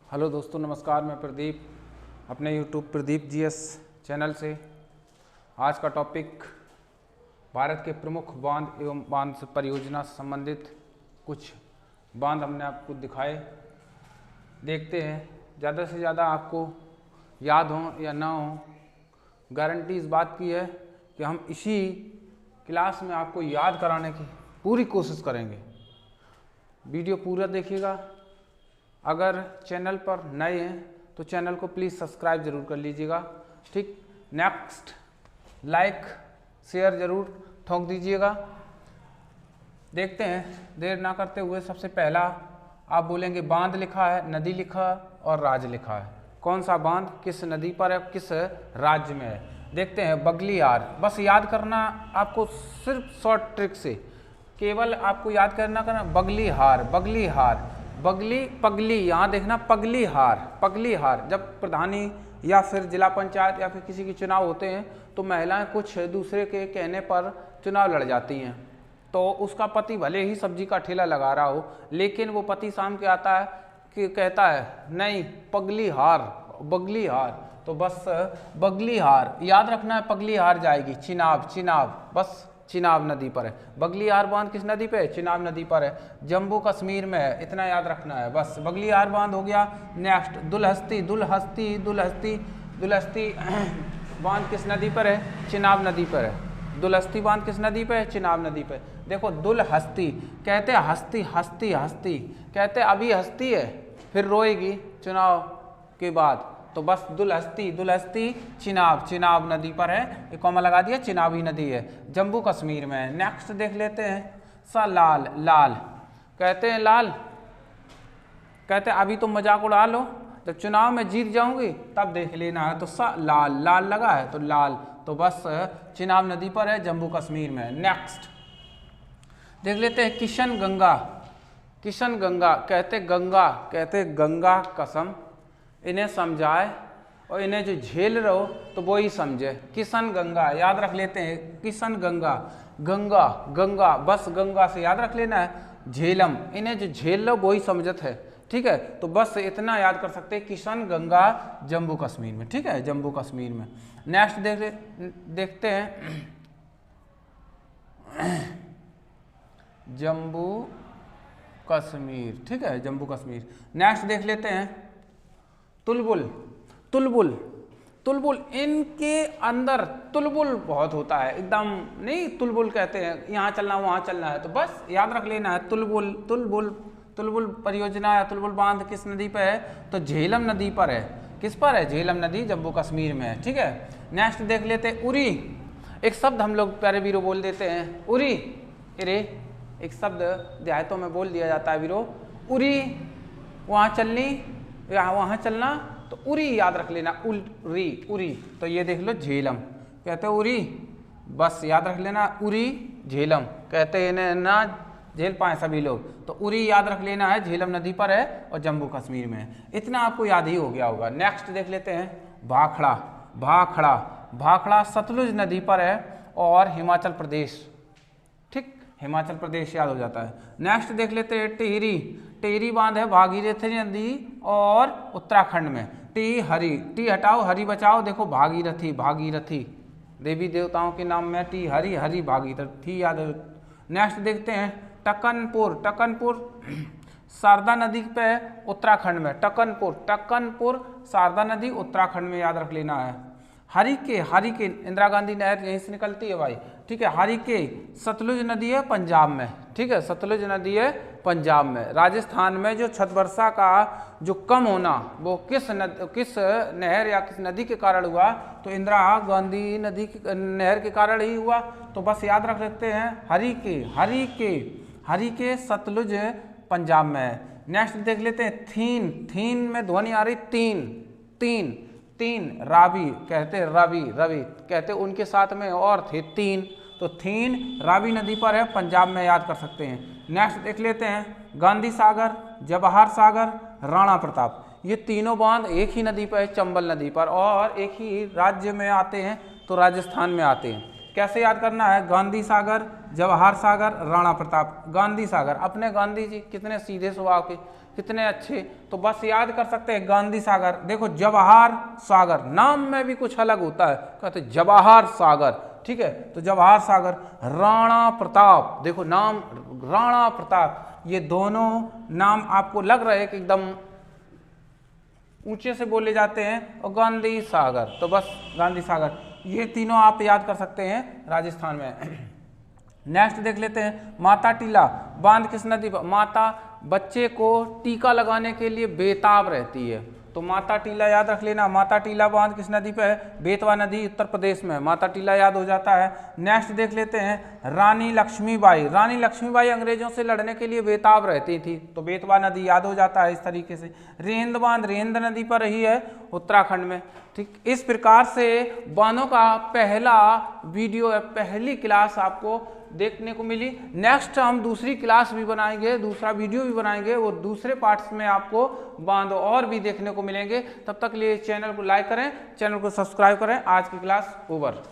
Hello दोस्तों, नमस्कार। मैं प्रदीप अपने यूट्यूब प्रदीप जीएस चैनल से। आज का टॉपिक भारत के प्रमुख बांध एवं बांध परियोजना से संबंधित कुछ बांध हमने आपको दिखाए। देखते हैं ज़्यादा से ज़्यादा आपको याद हो या ना हो। गारंटी इस बात की है कि हम इसी क्लास में आपको याद कराने की पूरी कोशिश करेंगे। वीडियो पूरा देखिएगा। अगर चैनल पर नए हैं तो चैनल को प्लीज़ सब्सक्राइब ज़रूर कर लीजिएगा। ठीक, नेक्स्ट लाइक शेयर ज़रूर ठोक दीजिएगा। देखते हैं देर ना करते हुए। सबसे पहला आप बोलेंगे बांध लिखा है, नदी लिखा है और राज्य लिखा है। कौन सा बांध किस नदी पर है, किस राज्य में है? देखते हैं बगलियार। बस याद करना आपको, सिर्फ शॉर्ट ट्रिक से केवल आपको याद करना बगलिहार, बगलिहार, बगली पगली, यहाँ देखना पगलिहार, पगलिहार। जब प्रधानी या फिर जिला पंचायत या फिर किसी के चुनाव होते हैं तो महिलाएं कुछ दूसरे के कहने पर चुनाव लड़ जाती हैं। तो उसका पति भले ही सब्जी का ठेला लगा रहा हो, लेकिन वो पति शाम के आता है कि कहता है नहीं पगलिहार, बगलिहार। तो बस बगलिहार याद रखना है। पगलिहार जाएगी चिनाब, चिनाब, बस चिनाब नदी पर है। बगलिहार बांध किस नदी पे है? चिनाब नदी पर है, जम्मू कश्मीर में है। इतना याद रखना है बस। बगलिहार बांध हो गया। नेक्स्ट दुलहस्ती, दुलहस्ती, दुलहस्ती, दुलहस्ती बांध किस नदी पर है? चिनाब नदी पर है। दुलहस्ती बांध किस नदी पे है? चिनाब नदी पे। देखो दुलहस्ती कहते हैं हस्ती, हस्ती, हस्ती कहते अभी हस्ती है फिर रोएगी चुनाव के बाद। तो बस दुलहस्ती, दुलहस्ती चिनाब, चिनाब नदी पर है। ये कॉमा लगा दिया, चिनाबी नदी है, जम्मू कश्मीर में है। नेक्स्ट देख लेते हैं सा लाल, लाल कहते हैं लाल, कहते हैं अभी तुम मजाक उड़ा लो, जब चुनाव में जीत जाऊंगी तब देख लेना है। तो सा लाल, लाल लगा है तो लाल। तो बस चिनाब नदी पर है, जम्मू कश्मीर में। नेक्स्ट देख लेते हैं किशन गंगा, किशन गंगा कहते गंगा, कहते गंगा कसम इन्हें समझाए और इन्हें जो झेल रहे हो तो वो ही समझे। किशन गंगा याद रख लेते हैं, किशन गंगा, गंगा, गंगा, बस गंगा से याद रख लेना है। झेलम इन्हें जो झेल लो वो ही समझत है। ठीक है, तो बस इतना याद कर सकते हैं, किशन गंगा जम्मू कश्मीर में। ठीक है, जम्मू कश्मीर में। नेक्स्ट देखते हैं जम्मू कश्मीर। ठीक है, जम्मू कश्मीर। नेक्स्ट देख लेते हैं तुलबुल, तुलबुल, तुलबुल। इनके अंदर तुलबुल बहुत होता है, एकदम नहीं तुलबुल कहते हैं यहाँ चलना वहाँ चलना है। तो बस याद रख लेना है तुलबुल, तुलबुल। तुलबुल परियोजना या तुलबुल बांध किस नदी पर है? तो झेलम नदी पर है। किस पर है? झेलम नदी, जम्मू कश्मीर में है। ठीक है, नेक्स्ट देख लेते हैं उरी। एक शब्द हम लोग प्यारे वीरो बोल देते हैं उरी, अरे एक शब्द देहातों में बोल दिया जाता है वीरो, उरी वहाँ चलनी या वहाँ चलना, तो उरी याद रख लेना, उरी, उरी। तो ये देख लो झेलम, कहते हैं उरी, बस याद रख लेना उरी झेलम, कहते हैं इन्हें ना झेल पाए सभी लोग। तो उरी याद रख लेना है, झेलम नदी पर है और जम्मू कश्मीर में है। इतना आपको याद ही हो गया होगा। नेक्स्ट देख लेते हैं भाखड़ा, भाखड़ा, भाखड़ा सतलुज नदी पर है और हिमाचल प्रदेश। ठीक, हिमाचल प्रदेश याद हो जाता है। नेक्स्ट देख लेते हैं टिहरी, टिहरी बांध है भागीरथी नदी और उत्तराखंड में। टी हरी, टी हटाओ हरी बचाओ, देखो भागीरथी, भागीरथी देवी देवताओं के नाम में टी हरी, हरी भागीरथी याद है। नेक्स्ट देखते हैं टकनपुर, टकनपुर शारदा नदी पे उत्तराखंड में। टकनपुर, टकनपुर शारदा नदी उत्तराखंड में याद रख लेना है। हरिके, हरिके इंदिरा गांधी नहर यहीं से निकलती है भाई। ठीक है, हरिके सतलुज नदी है पंजाब में। ठीक है, सतलुज नदी है पंजाब में। राजस्थान में जो छत वर्षा का जो कम होना वो किस नहर या किस नदी के कारण हुआ? तो इंदिरा गांधी नदी की नहर के कारण ही हुआ। तो बस याद रख सकते हैं हरिके, हरिके, हरिके सतलुज पंजाब में है। नेक्स्ट देख लेते हैं थीन, थीन में ध्वनि आ रही तीन, तीन, तीन। रावी कहते रवि, रवि कहते उनके साथ में और थे तीन। तो थीन रावी नदी पर है, पंजाब में याद कर सकते हैं। नेक्स्ट देख लेते हैं गांधी सागर, जवाहर सागर, राणा प्रताप। ये तीनों बांध एक ही नदी पर है, चंबल नदी पर, और एक ही राज्य में आते हैं, तो राजस्थान में आते हैं। कैसे याद करना है? गांधी सागर, जवाहर सागर, राणा प्रताप। गांधी सागर अपने गांधी जी कितने सीधे स्वभाव के, कितने अच्छे। तो बस याद कर सकते हैं गांधी सागर। देखो जवाहर सागर, नाम में भी कुछ अलग होता है, कहते जवाहर सागर, ठीक है। तो जवाहर सागर। राणा प्रताप, देखो नाम राणा प्रताप, ये दोनों नाम आपको लग रहे हैं कि एकदम ऊंचे से बोले जाते हैं। और गांधी सागर, तो बस गांधी सागर, ये तीनों आप याद कर सकते हैं राजस्थान में। नेक्स्ट देख लेते हैं माता टीला बांध किस नदी पर। माता बच्चे को टीका लगाने के लिए बेताब रहती है, तो माता टीला याद रख लेना। माता टीला बांध किस नदी पे है? बेतवा नदी उत्तर प्रदेश में, माता टीला याद हो जाता है। नेक्स्ट देख लेते हैं रानी लक्ष्मीबाई। रानी लक्ष्मीबाई अंग्रेजों से लड़ने के लिए बेताब रहती थी, तो बेतवा नदी याद हो जाता है इस तरीके से। रेंद बांध रेंद नदी पर रही है उत्तराखंड में, ठीक। इस प्रकार से बांधों का पहला वीडियो है, पहली क्लास आपको देखने को मिली। नेक्स्ट हम दूसरी क्लास भी बनाएंगे, दूसरा वीडियो भी बनाएंगे, वो दूसरे पार्ट्स में आपको बांध और भी देखने को मिलेंगे। तब तक लिए चैनल को लाइक करें, चैनल को सब्सक्राइब करें। आज की क्लास ओवर।